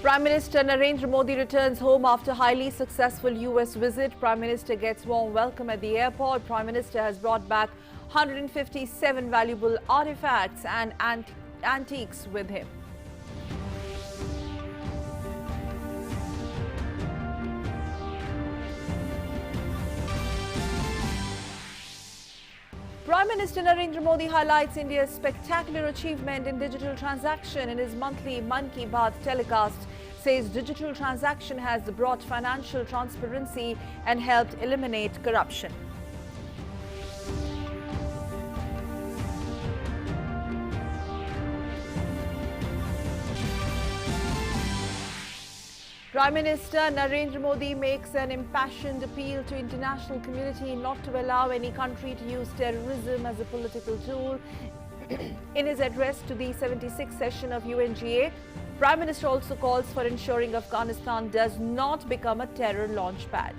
Prime Minister Narendra Modi returns home after highly successful US visit. Prime Minister gets warm welcome at the airport. Prime Minister has brought back 157 valuable artifacts and antiques with him. Prime Minister Narendra Modi highlights India's spectacular achievement in digital transaction in his monthly Mann Ki Baat telecast. Says digital transaction has brought financial transparency and helped eliminate corruption. Prime Minister Narendra Modi makes an impassioned appeal to international community not to allow any country to use terrorism as a political tool. In his address to the 76th session of UNGA, Prime Minister also calls for ensuring Afghanistan does not become a terror launchpad.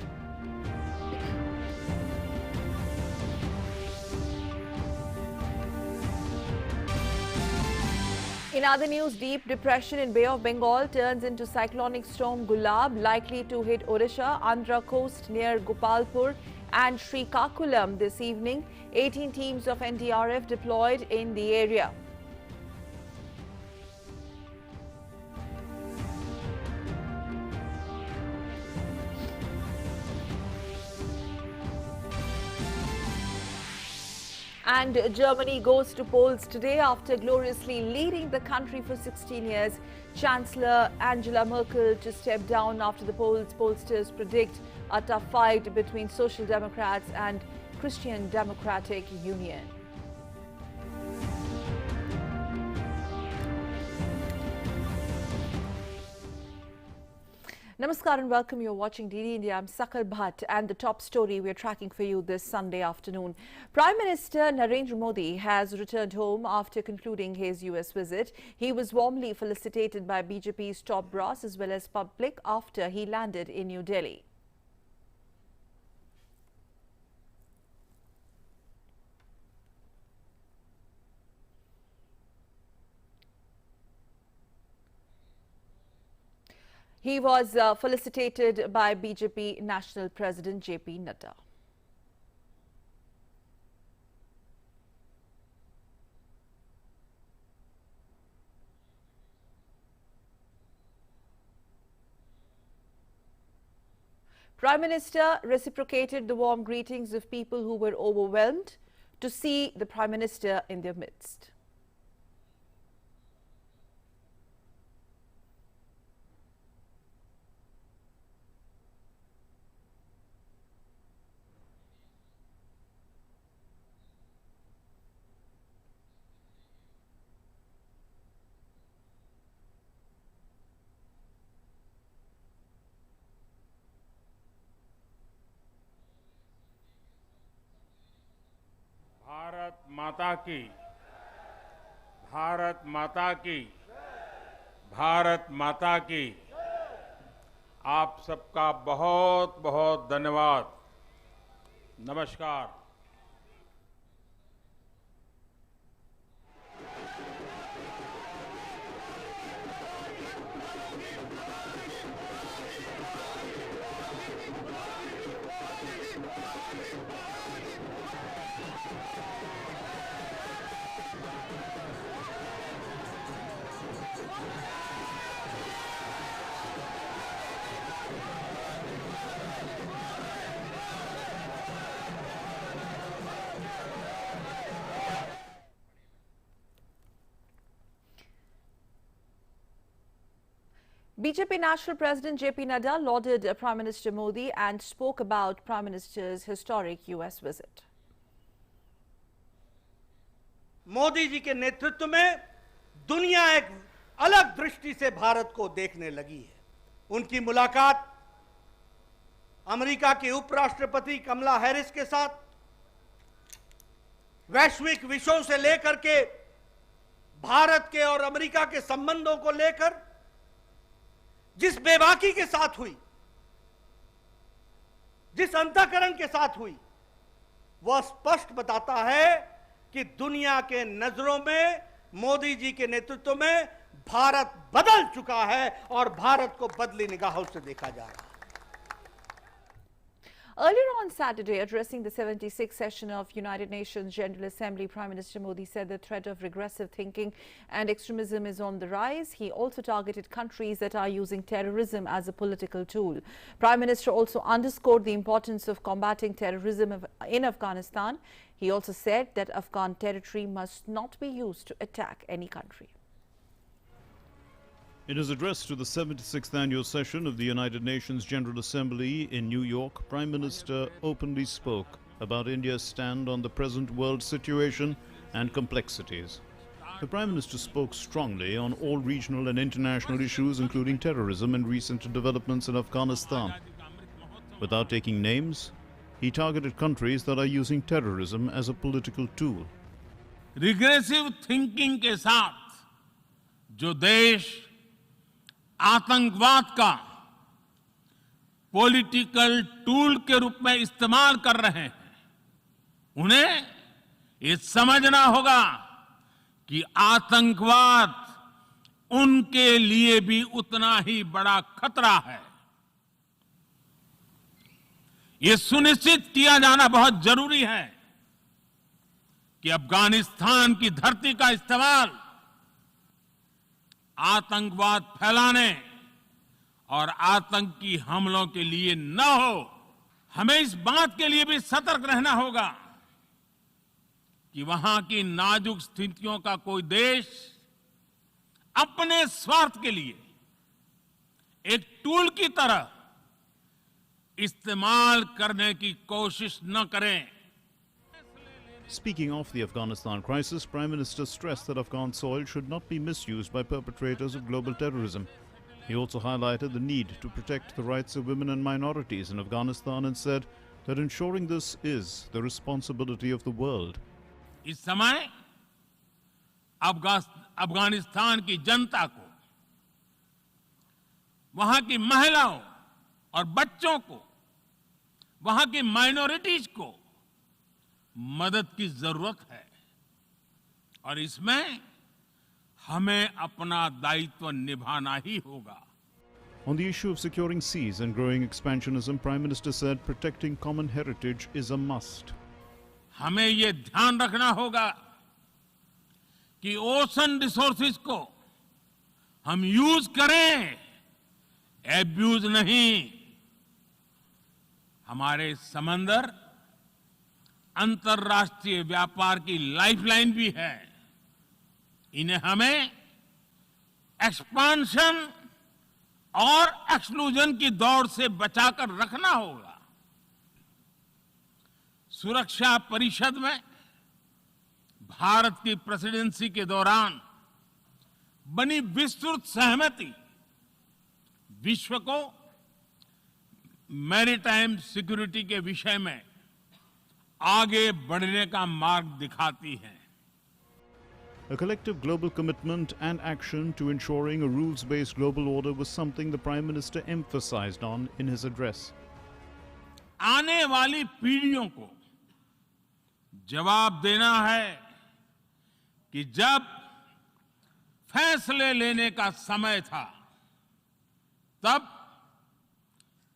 In other news, deep depression in Bay of Bengal turns into cyclonic storm Gulab, likely to hit Odisha, Andhra coast near Gopalpur and Srikakulam this evening. 18 teams of NDRF deployed in the area. And Germany goes to polls today after gloriously leading the country for 16 years. Chancellor Angela Merkel to step down after the polls. Pollsters predict a tough fight between Social Democrats and Christian Democratic Union. Namaskar and welcome. You're watching DD India. I'm Sakal Bhatt and the top story we're tracking for you this Sunday afternoon. Prime Minister Narendra Modi has returned home after concluding his US visit. He was warmly felicitated by BJP's top brass as well as public after he landed in New Delhi. He was felicitated by BJP National President JP Nadda. Prime Minister reciprocated the warm greetings of people who were overwhelmed to see the Prime Minister in their midst. Bharat माता की, भारत माता की, भारत माता की। आप सबका बहुत बहुत धन्यवाद। नमस्कार। BJP National President JP Nadda lauded Prime Minister Modi and spoke about Prime Minister's historic US visit. Modi ji के नेतृत्व में दुनिया एक अलग दृष्टि से भारत को देखने लगी है। उनकी मुलाकात अमेरिका की उपराष्ट्रपति कमला हैरिस के साथ वैश्विक विषयों से लेकर के भारत के और अमेरिका के संबंधों को लेकर जिस बेबाकी के साथ हुई, जिस अंतःकरण के साथ हुई, वह स्पष्ट बताता है कि दुनिया के नजरों में मोदी जी के नेतृत्व में भारत बदल चुका है और भारत को बदली निगाहों से देखा जा रहा है। Earlier on Saturday, addressing the 76th session of United Nations General Assembly, Prime Minister Modi said the threat of regressive thinking and extremism is on the rise. He also targeted countries that are using terrorism as a political tool. Prime Minister also underscored the importance of combating terrorism in Afghanistan. He also said that Afghan territory must not be used to attack any country. In his address to the 76th annual session of the United Nations General Assembly in New York, Prime Minister openly spoke about India's stand on the present world situation and complexities. The Prime Minister spoke strongly on all regional and international issues, including terrorism and recent developments in Afghanistan. Without taking names, he targeted countries that are using terrorism as a political tool. Regressive thinking के साथ जो देश आतंकवाद का political tool के रूप में इस्तेमाल कर रहे हैं, उन्हें ये समझना होगा कि आतंकवाद उनके लिए भी उतना ही बड़ा खतरा है। ये सुनिश्चित किया जाना बहुत जरूरी है कि अफगानिस्तान की धरती का इस्तेमाल आतंकवाद फैलाने और आतंकी हमलों के लिए न हो। हमें इस बात के लिए भी सतर्क रहना होगा कि वहां की नाजुक स्थितियों का कोई देश अपने स्वार्थ के लिए एक टूल की तरह इस्तेमाल करने की कोशिश न करें। Speaking of the Afghanistan crisis, Prime Minister stressed that Afghan soil should not be misused by perpetrators of global terrorism. He also highlighted the need to protect the rights of women and minorities in Afghanistan and said that ensuring this is the responsibility of the world. इस समय अफगानिस्तान की जनता को, वहां की महिलाओं और बच्चों को, वहां की माइनॉरिटीज को मदद की जरूरत है और इसमें हमें अपना दायित्व निभाना ही होगा। On the issue of securing seas and growing expansionism, Prime Minister said protecting common heritage is a must. हमें ये ध्यान रखना होगा कि ओशन रिसोर्सेज को हम यूज करें, एब्यूज नहीं। हमारे समंदर अंतर्राष्ट्रीय व्यापार की लाइफलाइन भी है। इन्हें हमें एक्सपांशन और एक्सक्लूजन की दौड़ से बचाकर रखना होगा। सुरक्षा परिषद में भारत की प्रेसिडेंसी के दौरान बनी विस्तृत सहमति विश्व को मैरीटाइम सिक्योरिटी के विषय में आगे बढ़ने का मार्ग दिखाती है। A collective global commitment and action to ensuring a rules-based global order was something the Prime Minister emphasized on in his address. आने वाली पीढ़ियों को जवाब देना है कि जब फैसले लेने का समय था, तब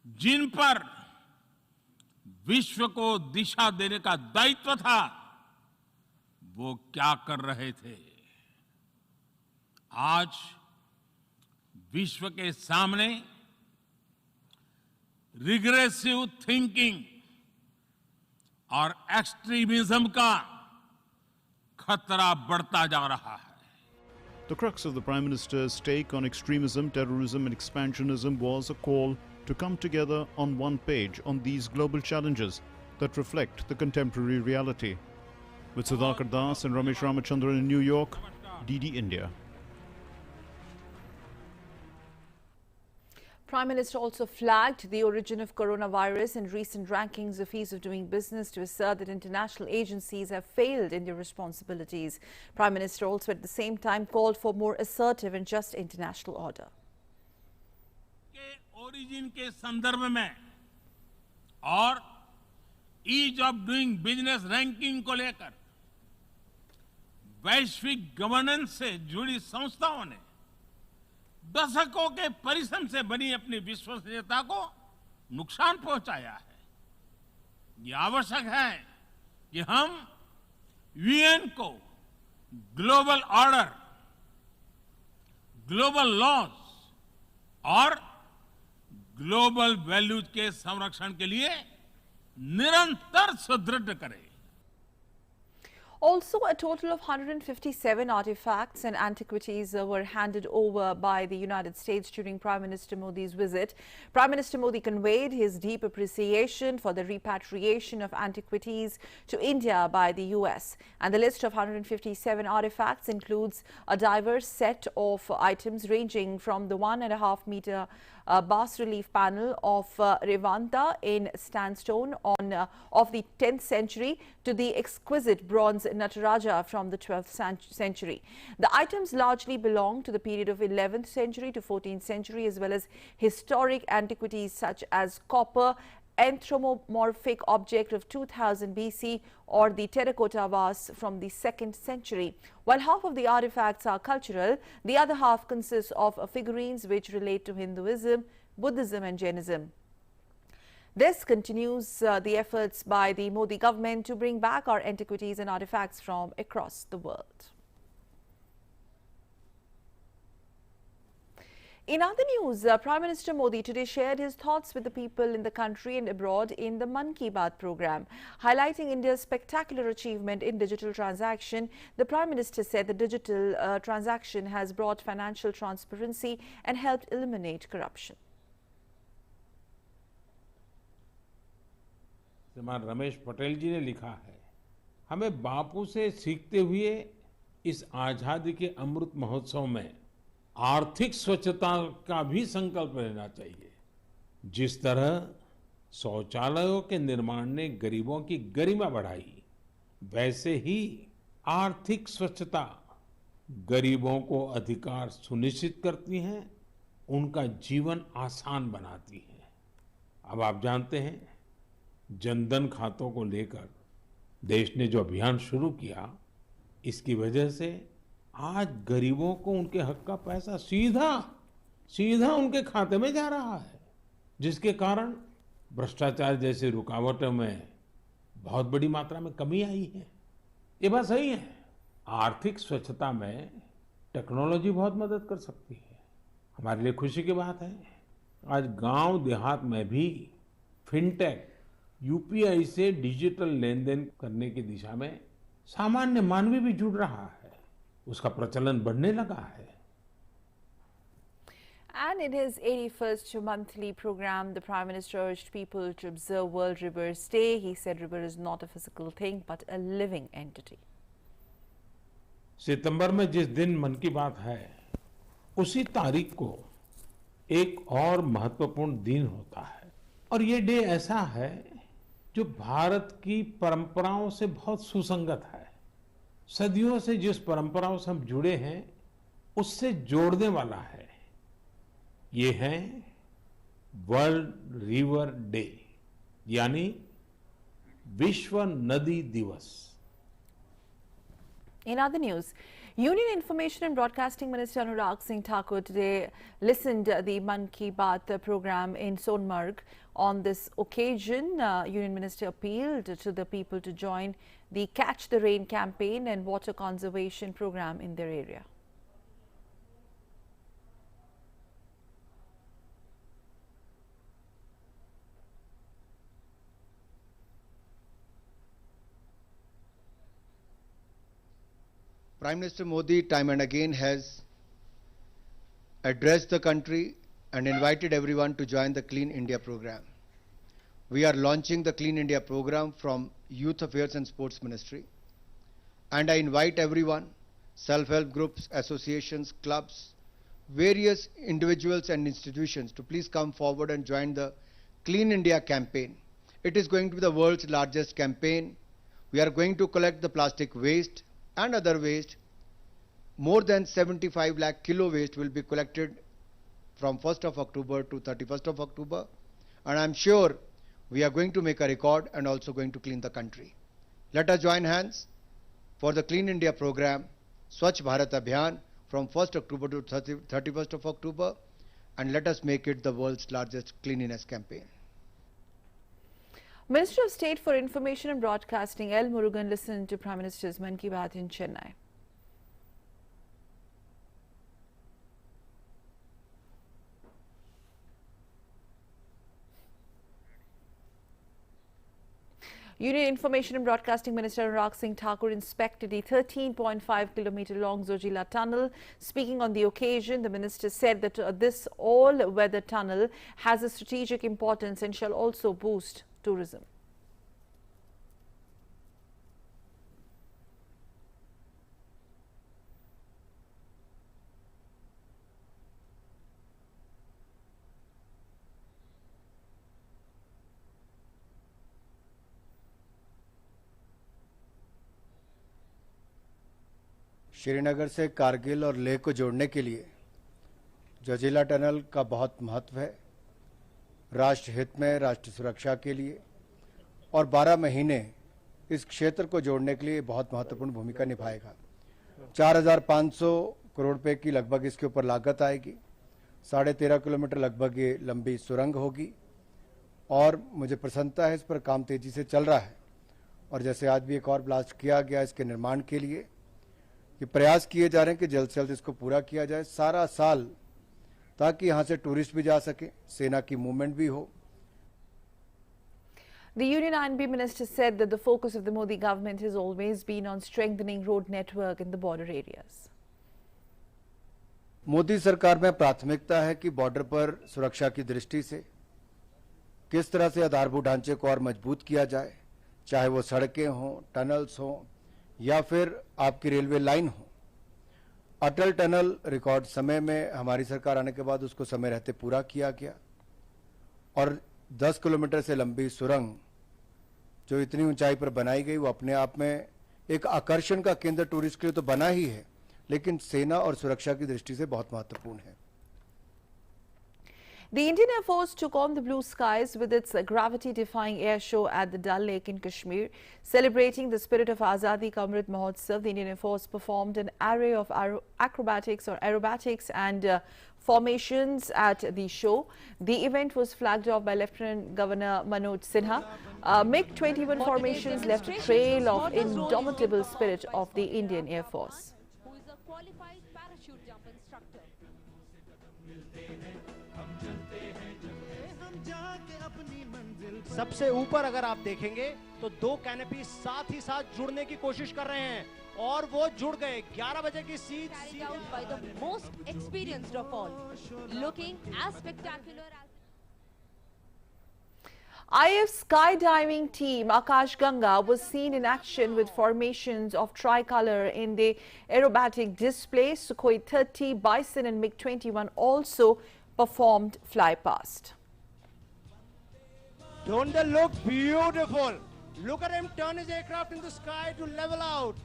जिन पर विश्व को दिशा देने का दायित्व था, वो क्या कर रहे थे। आज विश्व के सामने रिग्रेसिव थिंकिंग और एक्सट्रीमिज्म का खतरा बढ़ता जा रहा है। The crux of the Prime Minister's take on extremism, terrorism and expansionism was a call to come together on one page on these global challenges that reflect the contemporary reality. With Sudhakar Das and Ramesh Ramachandran in New York, DD India. Prime Minister also flagged the origin of coronavirus in recent rankings of ease of doing business to assert that international agencies have failed in their responsibilities. Prime Minister also at the same time called for more assertive and just international order. Origin के संदर्भ में और ease of doing business ranking को लेकर वैश्विक governance से जुड़ी संस्थाओं ने दशकों के परिश्रम से बनी अपनी विश्वसनीयता को नुकसान पहुंचाया है। ये आवश्यक है कि हम यूएन को ग्लोबल ऑर्डर, ग्लोबल लॉज और ग्लोबल वैल्यूज के संरक्षण के लिए निरंतर सुदृढ़ करें। Also, a total of 157 artifacts and antiquities were handed over by the United States during Prime Minister Modi's visit. Prime Minister Modi conveyed his deep appreciation for the repatriation of antiquities to India by the US. And the list of 157 artifacts includes a diverse set of items ranging from the 1.5-meter bas-relief panel of Revanta in sandstone of the 10th century to the exquisite bronze Nataraja from the 12th century. The items largely belong to the period of 11th century to 14th century, as well as historic antiquities such as copper, anthropomorphic object of 2000 BC or the terracotta vase from the 2nd century. While half of the artifacts are cultural, the other half consists of figurines which relate to Hinduism, Buddhism and Jainism. This continues the efforts by the Modi government to bring back our antiquities and artifacts from across the world. In other news, Prime Minister Modi today shared his thoughts with the people in the country and abroad in the Mann Ki Baat program. Highlighting India's spectacular achievement in digital transaction, the Prime Minister said the digital transaction has brought financial transparency and helped eliminate corruption. श्रीमान रमेश पटेल जी ने लिखा है, हमें बापू से सीखते हुए इस आजादी के अमृत महोत्सव में आर्थिक स्वच्छता का भी संकल्प लेना चाहिए। जिस तरह शौचालयों के निर्माण ने गरीबों की गरिमा बढ़ाई, वैसे ही आर्थिक स्वच्छता गरीबों को अधिकार सुनिश्चित करती है, उनका जीवन आसान बनाती है। अब आप जानते हैं, जनधन खातों को लेकर देश ने जो अभियान शुरू किया, इसकी वजह से आज गरीबों को उनके हक का पैसा सीधा उनके खाते में जा रहा है, जिसके कारण भ्रष्टाचार जैसी रुकावटों में बहुत बड़ी मात्रा में कमी आई है। ये बात सही है। आर्थिक स्वच्छता में टेक्नोलॉजी बहुत मदद कर सकती है। हमारे लिए खुशी की बात है, आज गांव देहात में भी फिनटेक, यूपीआई से डिजिटल लेन देन करने की दिशा में सामान्य मानवी भी जुड़ रहा है, उसका प्रचलन बढ़ने लगा है। And in his 81st monthly program, the Prime Minister urged people to observe World Rivers Day. He said river is not a physical thing but a living entity. सितंबर में जिस दिन मन की बात है, उसी तारीख को एक और महत्वपूर्ण दिन होता है, और ये डे ऐसा है जो भारत की परंपराओं से बहुत सुसंगत है। सदियों से जिस परंपराओं से हम जुड़े हैं, उससे जोड़ने वाला है। ये है वर्ल्ड रिवर डे, यानी विश्व नदी दिवस। In other news, Union Information and Broadcasting Minister Anurag Singh Thakur today listened to the Mann Ki Baat program in Sonmarg. On this occasion, Union Minister appealed to the people to join the Catch the Rain campaign and water conservation program in their area. Prime Minister Modi time and again has addressed the country and invited everyone to join the Clean India program. We are launching the Clean India program from Youth Affairs and Sports Ministry, and I invite everyone, self-help groups, associations, clubs, various individuals and institutions to please come forward and join the Clean India campaign. It is going to be the world's largest campaign. We are going to collect the plastic waste and other waste. More than 75 lakh kilo waste will be collected from 1st of October to 31st of October, and I'm sure we are going to make a record and also going to clean the country. Let us join hands for the Clean India program, Swachh Bharat Abhiyan, from 1st October to 31st of October, and let us make it the world's largest cleanliness campaign. Minister of State for Information and Broadcasting L. Murugan listened to Prime Minister's Mann Ki Baat in Chennai. Union Information and Broadcasting Minister Anurag Singh Thakur inspected the 13.5-kilometer long Zojila Tunnel. Speaking on the occasion, the minister said that this all-weather tunnel has a strategic importance and shall also boost tourism. Srinagar से कारगिल और लेह को जोड़ने के लिए Zoji La tunnel का बहुत महत्व है। राष्ट्र हित में, राष्ट्र सुरक्षा के लिए और 12 महीने इस क्षेत्र को जोड़ने के लिए बहुत महत्वपूर्ण भूमिका निभाएगा। 4,500 करोड़ रुपए की लगभग इसके ऊपर लागत आएगी। 13.5 किलोमीटर लगभग ये लंबी सुरंग होगी और मुझे प्रसन्नता है इस पर काम तेजी से चल रहा है। और जैसे आज भी एक और ब्लास्ट किया गया इसके निर्माण के लिए, ये प्रयास किए जा रहे हैं कि जल्द से जल्द इसको पूरा किया जाए सारा साल, ताकि यहाँ से टूरिस्ट भी जा सके, सेना की मूवमेंट भी हो। The Union INB minister said that the focus of the Modi government has always been on strengthening road network in the border areas. Modi सरकार में प्राथमिकता है कि बॉर्डर पर सुरक्षा की दृष्टि से किस तरह से आधारभूत ढांचे को और मजबूत किया जाए, चाहे वो सड़कें हों, टनल्स हों या फिर आपकी रेलवे लाइन हो। अटल टनल रिकॉर्ड समय में हमारी सरकार आने के बाद उसको समय रहते पूरा किया गया और 10 किलोमीटर से लंबी सुरंग जो इतनी ऊंचाई पर बनाई गई वो अपने आप में एक आकर्षण का केंद्र टूरिस्ट के लिए तो बना ही है, लेकिन सेना और सुरक्षा की दृष्टि से बहुत महत्वपूर्ण है। The Indian Air Force took on the blue skies with its gravity-defying air show at the Dal Lake in Kashmir. Celebrating the spirit of Azadi Ka Amrit Mahotsav, the Indian Air Force performed an array of acrobatics or aerobatics and formations at the show. The event was flagged off by Lieutenant Governor Manoj Sinha. MiG-21 formations left a trail of indomitable spirit of the Indian Air Force. Who is a qualified parachute jump instructor. सबसे ऊपर अगर आप देखेंगे तो 2 canopy साथ ही साथ जुड़ने की कोशिश कर रहे हैं और वो जुड़ गए। 11 बजे की seat Carried out by the most experienced of all, looking as spectacular as IF skydiving team Akash Ganga was seen in action with formations of tricolor in the aerobatic display. Sukhoi 30, Bison and MiG-21 also performed fly past. Don't they look beautiful? Look at him turn his aircraft in the sky to level out.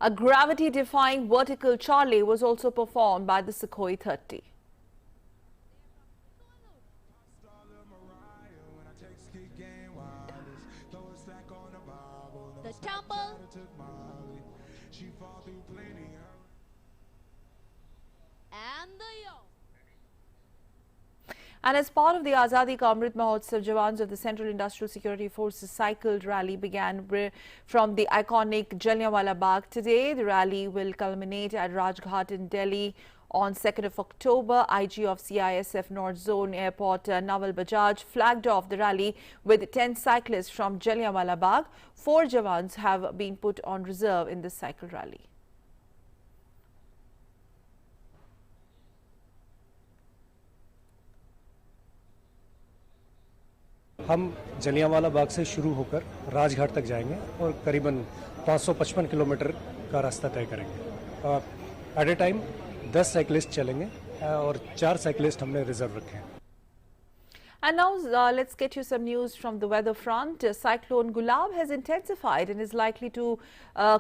A gravity-defying vertical Charlie was also performed by the Sukhoi 30. the temple. And the yo. And as part of the Azadi Ka Amrit Mahotsav, Jawans of the Central Industrial Security Forces cycled rally began from the iconic Jallianwala Bagh. Today, the rally will culminate at Rajghat in Delhi on 2nd of October. IG of CISF North Zone Airport Naval Bajaj flagged off the rally with 10 cyclists from Jallianwala Bagh. 4 Jawans have been put on reserve in this cycle rally. हम जलियांवाला बाग से शुरू होकर राजघाट तक जाएंगे और करीबन 555 kilometre का रास्ता तय करेंगे। एट ए टाइम 10 साइकिलिस्ट चलेंगे और 4 साइकिलिस्ट हमने रिजर्व रखे हैं। And now let's get you some news from the weather front. Cyclone Gulab has intensified and is likely to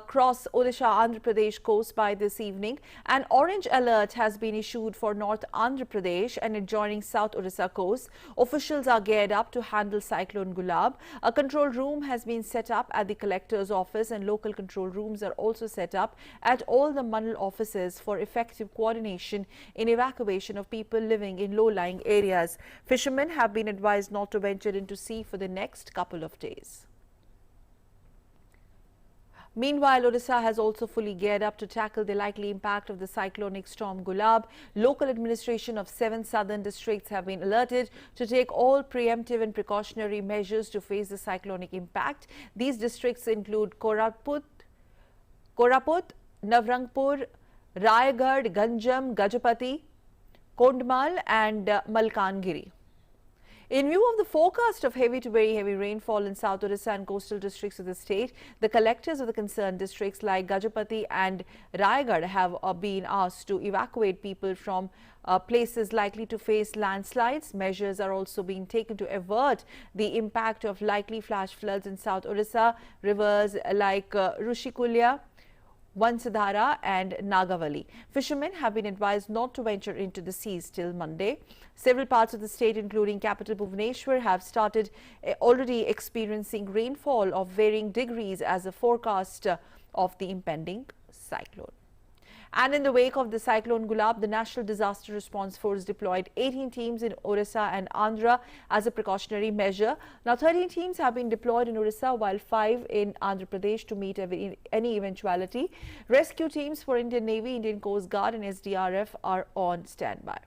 cross Odisha Andhra Pradesh coast by this evening. An orange alert has been issued for North Andhra Pradesh and adjoining South Odisha coast. Officials are geared up to handle Cyclone Gulab. A control room has been set up at the collector's office, and local control rooms are also set up at all the mandal offices for effective coordination in evacuation of people living in low-lying areas. Fishermen have been advised not to venture into sea for the next couple of days. Meanwhile, Odisha has also fully geared up to tackle the likely impact of the cyclonic storm Gulab. Local administration of 7 southern districts have been alerted to take all preemptive and precautionary measures to face the cyclonic impact. These districts include Koraput, Navrangpur, Rayagad, Ganjam, Gajapati, Kondmal and Malkangiri. In view of the forecast of heavy to very heavy rainfall in South Odisha and coastal districts of the state, the collectors of the concerned districts like Gajapati and Rayagad have been asked to evacuate people from places likely to face landslides. Measures are also being taken to avert the impact of likely flash floods in South Odisha. Rivers like Rushikulya, Vansadhara and Nagavali. Fishermen have been advised not to venture into the seas till Monday. Several parts of the state, including capital Bhubaneswar, have started already experiencing rainfall of varying degrees as a forecast of the impending cyclone. And in the wake of the cyclone Gulab, the National Disaster Response Force deployed 18 teams in Odisha and Andhra as a precautionary measure. Now, 13 teams have been deployed in Odisha, while 5 in Andhra Pradesh to meet any eventuality. Rescue teams for Indian Navy, Indian Coast Guard and SDRF are on standby.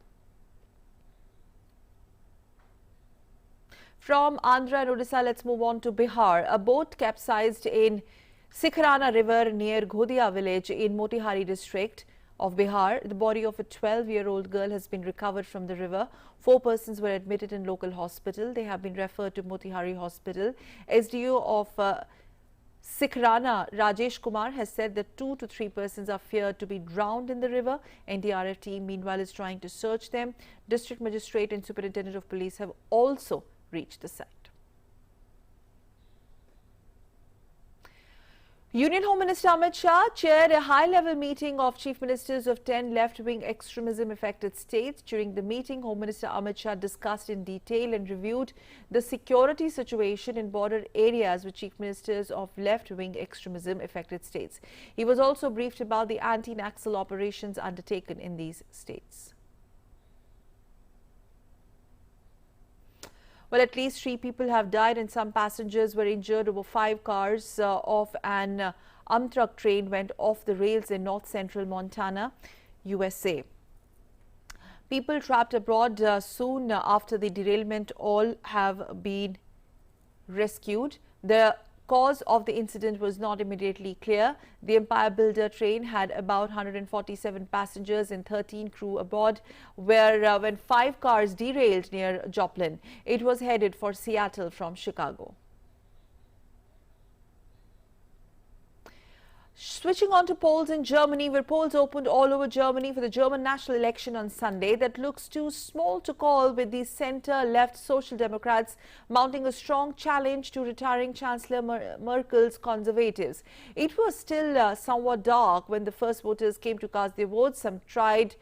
From Andhra and Odisha, let's move on to Bihar. A boat capsized in Sikhrana River near Ghodia village in Motihari district of Bihar. The body of a 12-year-old girl has been recovered from the river. 4 persons were admitted in local hospital. They have been referred to Motihari Hospital. SDO of Sikhrana, Rajesh Kumar, has said that 2 to 3 persons are feared to be drowned in the river. NDRF team meanwhile is trying to search them. District Magistrate and Superintendent of Police have also reached the site. Union Home Minister Amit Shah chaired a high-level meeting of chief ministers of 10 left-wing extremism-affected states. During the meeting, Home Minister Amit Shah discussed in detail and reviewed the security situation in border areas with chief ministers of left-wing extremism-affected states. He was also briefed about the anti-Naxal operations undertaken in these states. Well, at least 3 people have died and some passengers were injured. Over 5 cars of an Amtrak train went off the rails in north-central Montana, USA. People trapped abroad soon after the derailment all have been rescued. The cause of the incident was not immediately clear. The Empire Builder train had about 147 passengers and 13 crew aboard, when 5 cars derailed near Joplin. It was headed for Seattle from Chicago. Switching on to polls in Germany, where polls opened all over Germany for the German national election on Sunday. That looks too small to call, with the centre-left Social Democrats mounting a strong challenge to retiring Chancellor Merkel's Conservatives. It was still somewhat dark when the first voters came to cast their votes. Some tried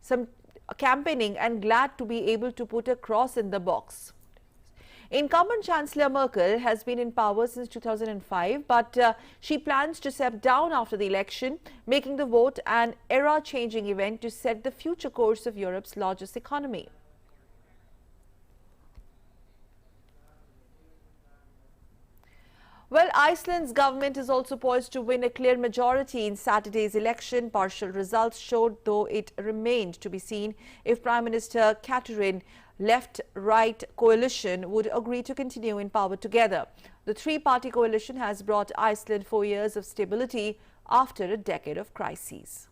some campaigning and glad to be able to put a cross in the box. Incumbent Chancellor Merkel has been in power since 2005, but she plans to step down after the election, making the vote an era-changing event to set the future course of Europe's largest economy. Well, Iceland's government is also poised to win a clear majority in Saturday's election. Partial results showed, though it remained to be seen if Prime Minister Katrin left-right coalition would agree to continue in power together. The 3-party coalition has brought Iceland 4 years of stability after a decade of crises.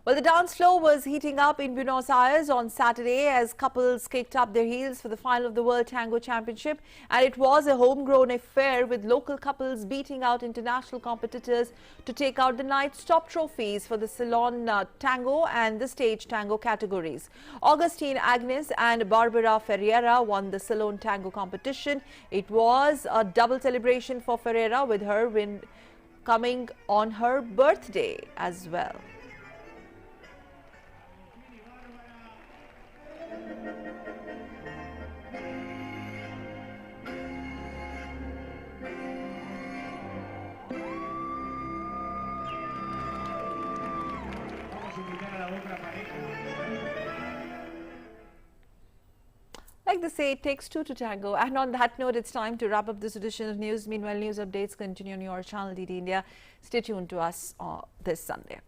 Well, the dance floor was heating up in Buenos Aires on Saturday as couples kicked up their heels for the final of the World Tango Championship, and it was a homegrown affair with local couples beating out international competitors to take out the night's top trophies for the Salon Tango and the Stage Tango categories. Augustine Agnes and Barbara Ferreira won the Salon Tango competition. It was a double celebration for Ferreira, with her win coming on her birthday as well. Like they say, it takes two to tango. And on that note, it's time to wrap up this edition of news. Meanwhile, news updates continue on your channel, DD India. Stay tuned to us this Sunday.